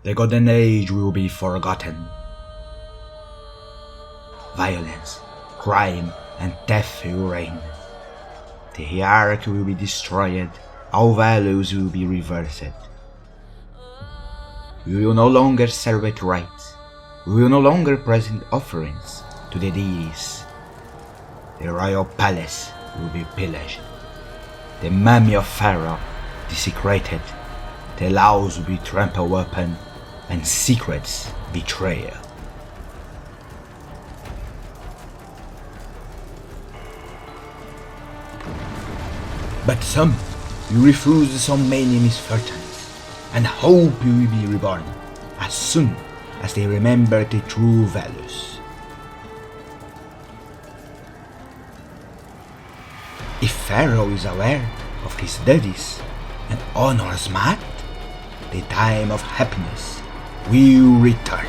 The golden age will be forgotten. Violence, crime, and death will reign. The hierarchy will be destroyed, all values will be reversed. We will no longer celebrate rites, we will no longer present offerings to the deities. The royal palace will be pillaged, the mummy of Pharaoh desecrated, the laws will be trampled upon, and secrets betrayed. But some will refuse so many misfortunes, and hope you will be reborn as soon as they remember the true values. If Pharaoh is aware of his duties and honors Maat, the time of happiness will return.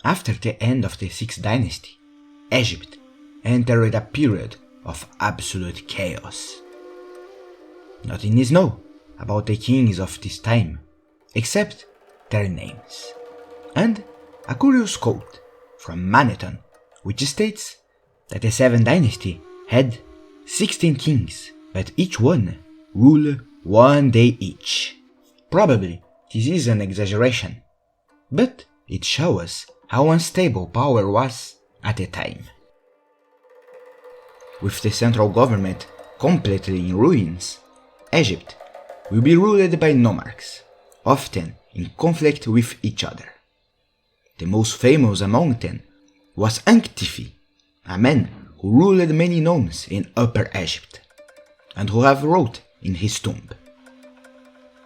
After the end of the 6th dynasty, Egypt entered a period of absolute chaos. Nothing is known about the kings of this time, except their names, and a curious quote from Manetho, which states that the 7th dynasty had 16 kings, but each one ruled one day each. Probably this is an exaggeration, but it shows us how unstable power was at the time. With the central government completely in ruins, Egypt will be ruled by nomarchs, often in conflict with each other. The most famous among them was Anktifi, a man who ruled many nomes in Upper Egypt, and who have wrote in his tomb,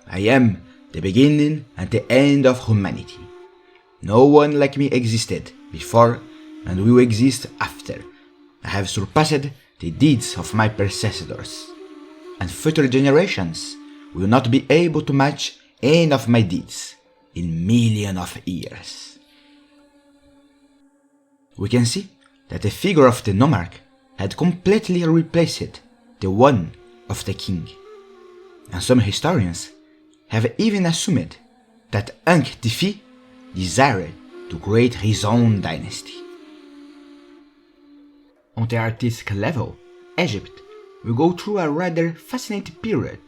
"I am the beginning and the end of humanity. No one like me existed before and will exist after. I have surpassed the deeds of my predecessors, and future generations will not be able to match any of my deeds in millions of years." We can see that the figure of the nomarch had completely replaced the one of the king, and some historians have even assumed that Anktifi desired to create his own dynasty. On the artistic level, Egypt will go through a rather fascinating period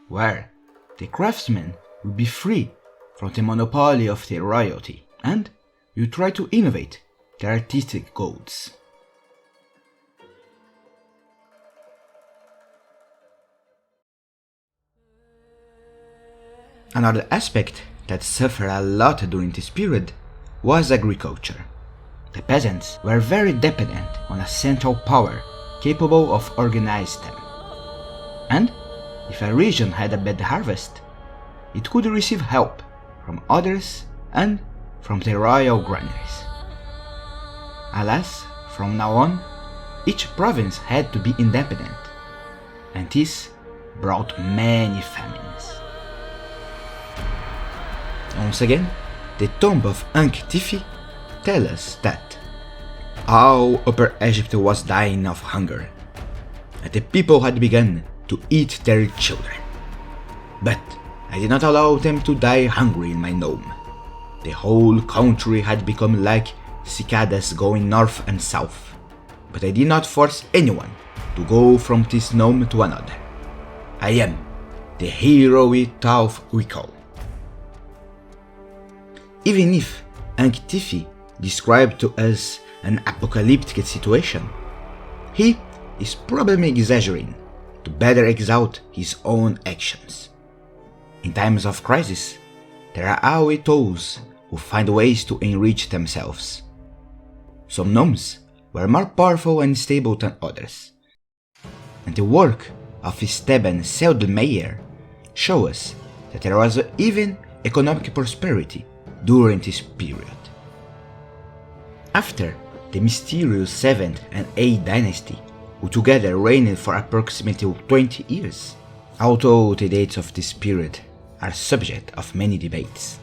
where the craftsmen will be free from the monopoly of the royalty and will try to innovate their artistic goals. Another aspect that suffered a lot during this period was agriculture. The peasants were very dependent on a central power capable of organizing them. And if a region had a bad harvest, it could receive help from others and from the royal granaries. Alas, from now on, each province had to be independent, and this brought many famines. Once again, the tomb of Anktifi tells us that all Upper Egypt was dying of hunger, and the people had begun to eat their children. But I did not allow them to die hungry in my nome. The whole country had become like cicadas going north and south, but I did not force anyone to go from this nome to another. I am the hero we thought we call. Even if Ankhtifi described to us an apocalyptic situation, he is probably exaggerating to better exalt his own actions. In times of crisis, there are always those who find ways to enrich themselves. Some gnomes were more powerful and stable than others, and the work of Steben Seldmeyer shows us that there was even economic prosperity during this period. After the mysterious 7th and 8th dynasty, who together reigned for approximately 20 years, although the dates of this period are subject of many debates,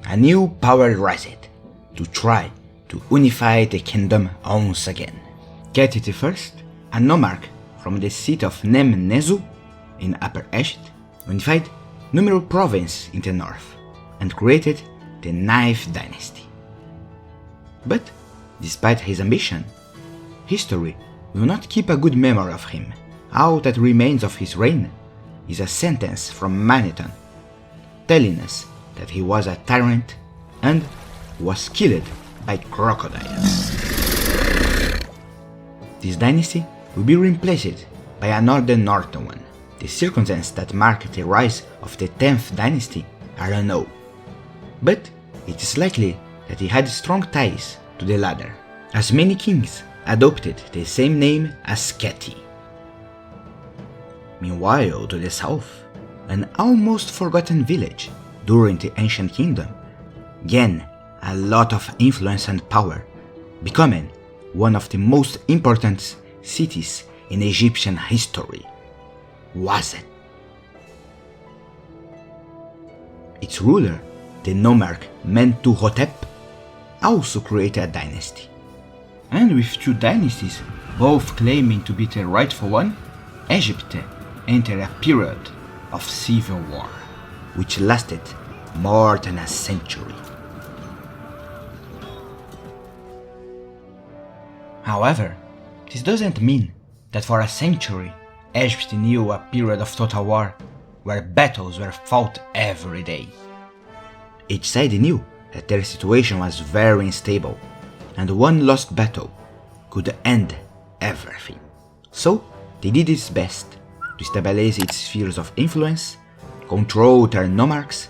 a new power rised to try to unify the kingdom once again. Keti I, a nomarch from the city of Nem-Nezu in Upper Egypt, unified numerous provinces in the north and created the 9th dynasty. But, despite his ambition, history will not keep a good memory of him. All that remains of his reign is a sentence from Manetho, telling us that he was a tyrant and was killed by crocodiles. This dynasty will be replaced by another northern one. The circumstances that mark the rise of the 10th dynasty are unknown, but it is likely that he had strong ties to the latter, as many kings adopted the same name as Keti. Meanwhile, to the south, an almost forgotten village during the ancient kingdom gained a lot of influence and power, becoming one of the most important cities in Egyptian history. Wazet. Its ruler, the nomarch Mentuhotep, also created a dynasty. And with two dynasties both claiming to be the rightful one, Egypt entered a period of civil war, which lasted more than a century. However, this doesn't mean that for a century Egypt knew a period of total war where battles were fought every day. Each side knew that their situation was very unstable, and one lost battle could end everything. So they did its best to stabilize its spheres of influence, control their nomarchs,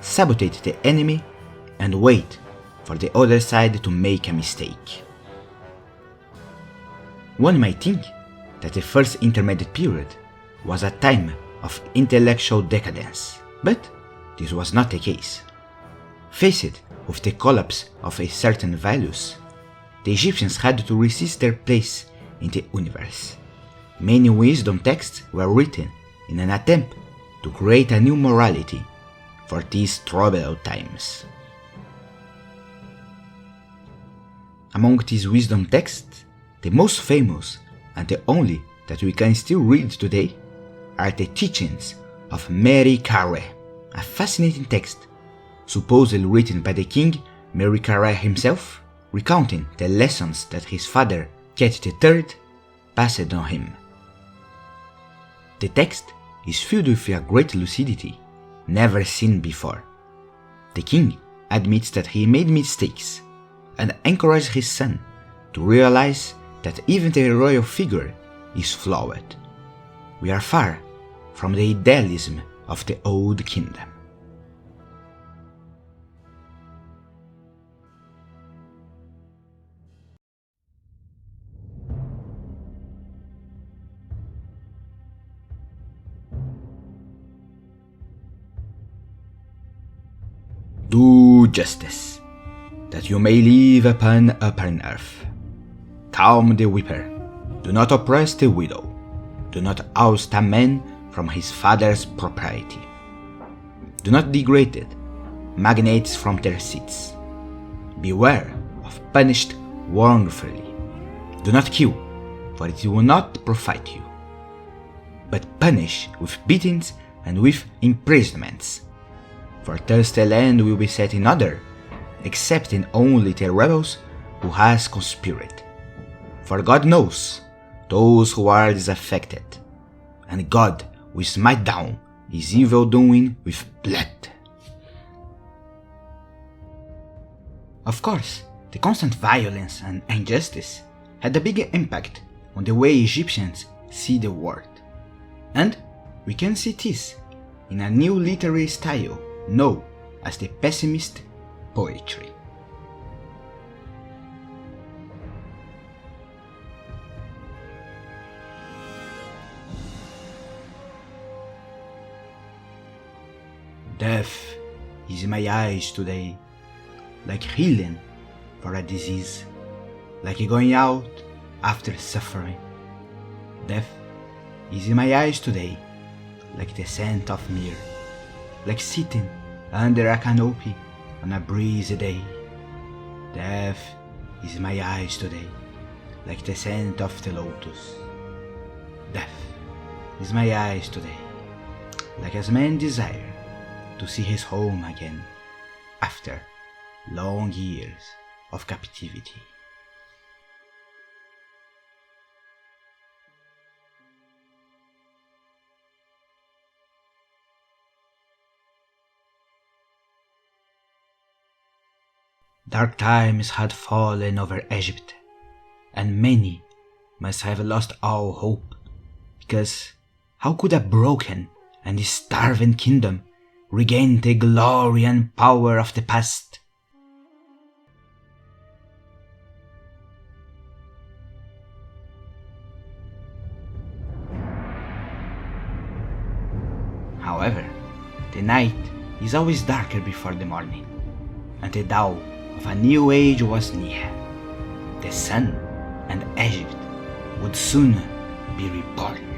sabotage the enemy, and wait for the other side to make a mistake. One might think that the first intermediate period was a time of intellectual decadence, but this was not the case. Faced with the collapse of a certain values, the Egyptians had to resist their place in the universe. Many wisdom texts were written in an attempt to create a new morality for these troubled times. Among these wisdom texts, the most famous and the only that we can still read today are the teachings of Merikare, a fascinating text supposedly written by the king Merikare himself, recounting the lessons that his father Khet III passed on him. The text is filled with a great lucidity never seen before. The king admits that he made mistakes and encourages his son to realize that even the royal figure is flawed. We are far from the idealism of the old kingdom. Do justice, that you may live upon earth. Calm the weeper, do not oppress the widow, do not oust a man from his father's property. Do not degrade magnates from their seats. Beware of punished wrongfully. Do not kill, for it will not profit you, but punish with beatings and with imprisonments. For thus the land will be set in order, excepting only the rebels who has conspired. For God knows those who are disaffected, and God will smite down his evil doing with blood. Of course, the constant violence and injustice had a big impact on the way Egyptians see the world. And we can see this in a new literary style known as the Pessimist Poetry. Death is in my eyes today, like healing for a disease, like going out after suffering. Death is in my eyes today, like the scent of myrrh, like sitting under a canopy on a breezy day. Death is in my eyes today, like the scent of the lotus. Death is in my eyes today, like a man's desire to see his home again after long years of captivity. Dark times had fallen over Egypt, and many must have lost all hope, because how could a broken and starving kingdom regain the glory and power of the past? However, the night is always darker before the morning, and the dawn of a new age was near. The sun and Egypt would soon be reborn.